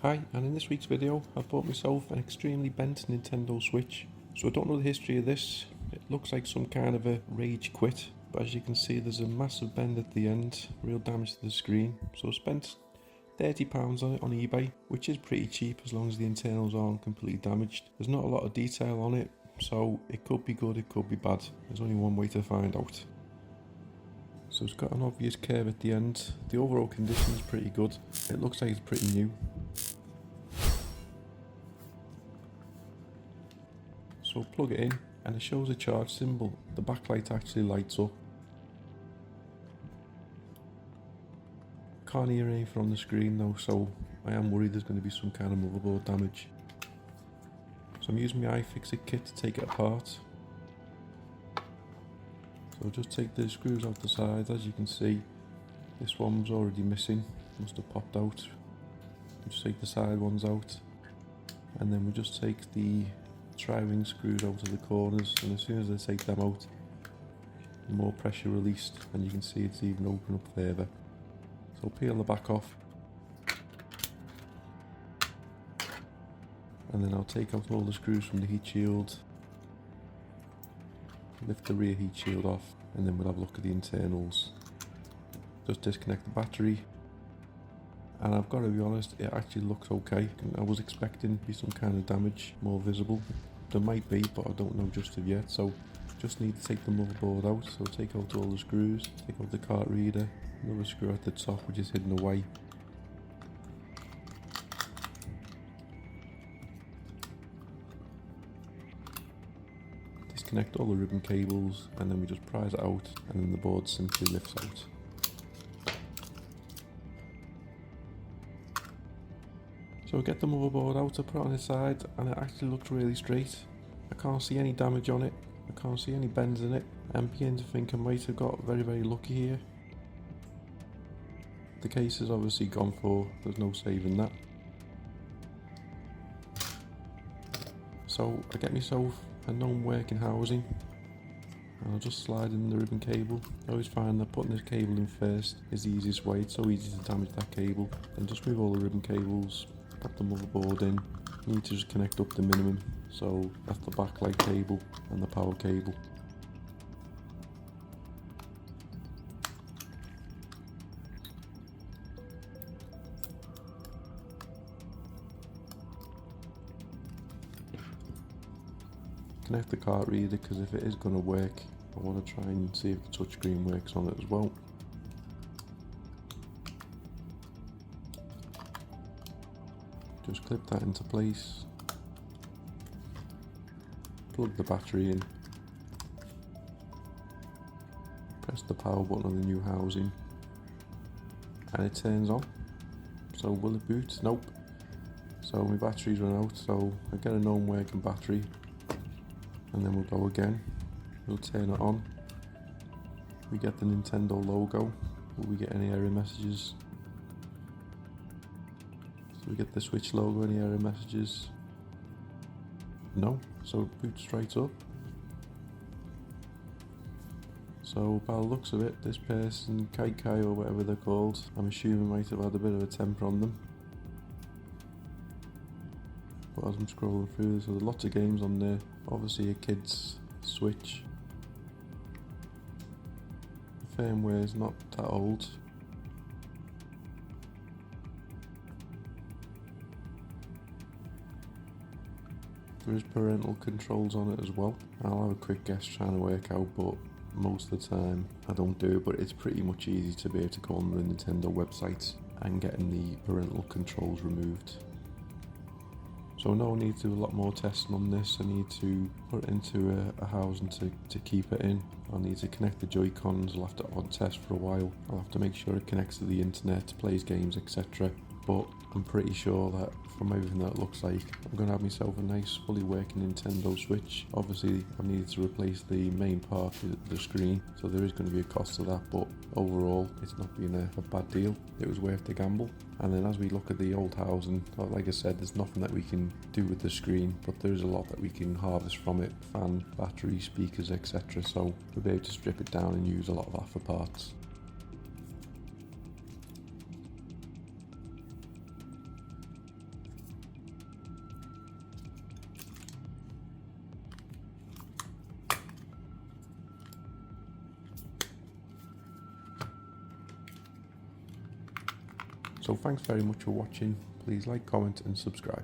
Hi, and in this week's video I've bought myself an extremely bent Nintendo Switch. So I don't know the history of this, it looks like some kind of a rage quit, but as you can see there's a massive bend at the end, real damage to the screen. So I spent £30 on it on eBay, which is pretty cheap as long as the internals aren't completely damaged. There's not a lot of detail on it, so it could be good, it could be bad. There's only one way to find out. So it's got an obvious curve at the end. The overall condition is pretty good. It looks like it's pretty new. So plug it in and it shows a charge symbol. The backlight actually lights up. Can't hear anything from the screen though, so I am worried there's going to be some kind of motherboard damage. So I'm using my iFixit kit to take it apart. So I'll just take the screws out the side. As you can see, this one was already missing, must have popped out. We'll just take the side ones out, and then we'll just take the tri-wing screws out of the corners, and as soon as I take them out, more pressure released, and you can see it's even open up further. So peel the back off, and then I'll take out all the screws from the heat shield, lift the rear heat shield off, and then we'll have a look at the internals. Just disconnect the battery, and I've got to be honest, it actually looks okay. I was expecting to be some kind of damage more visible. There might be, but I don't know just of yet. So just need to take the motherboard out. So take out all the screws, take out the card reader, another screw at the top which is hidden away. Disconnect all the ribbon cables, and then we just prise it out, and then the board simply lifts out. So I get the motherboard out, I put it on its side, and it actually looks really straight. I can't see any damage on it, I can't see any bends in it. I'm beginning to think I might have got very lucky here. The case is obviously gone for, there's no saving that. So I get myself a non-working housing, and I'll just slide in the ribbon cable. I always find that putting this cable in first is the easiest way. It's so easy to damage that cable. And just move all the ribbon cables, pop the motherboard in. You need to just connect up the minimum, so that's the backlight cable and the power cable. Connect the card reader, because if it is going to work, I want to try and see if the touchscreen works on it as well. Just clip that into place, plug the battery in, press the power button on the new housing, and it turns on. So will it boot? Nope. So my battery's run out, so I get a non-working battery, and then we'll go again. We'll turn it on. We get the Nintendo logo. Will we get any error messages? So we get the Switch logo, any error messages? No, so it boots straight up. So by the looks of it, this person, Kai or whatever they're called, I'm assuming might have had a bit of a temper on them. But as I'm scrolling through, there's lots of games on there. Obviously a kid's Switch. The firmware is not that old. There is parental controls on it as well. I'll have a quick guess trying to work out, but most of the time I don't do it, but it's pretty much easy to be able to go on the Nintendo website and getting the parental controls removed. So no, I need to do a lot more testing on this. I need to put it into a housing to keep it in. I'll need to connect the Joy-Cons, I'll have to on test for a while. I'll have to make sure it connects to the internet, plays games, etc. But I'm pretty sure that from everything that it looks like, I'm going to have myself a nice fully working Nintendo Switch. Obviously I've needed to replace the main part of the screen, so there is going to be a cost to that, but overall it's not been a bad deal. It was worth the gamble. And then as we look at the old housing, like I said, there's nothing that we can do with the screen, but there is a lot that we can harvest from it: fan, battery, speakers, etc. So we'll be able to strip it down and use a lot of that for parts. So thanks very much for watching. Please like, comment and subscribe.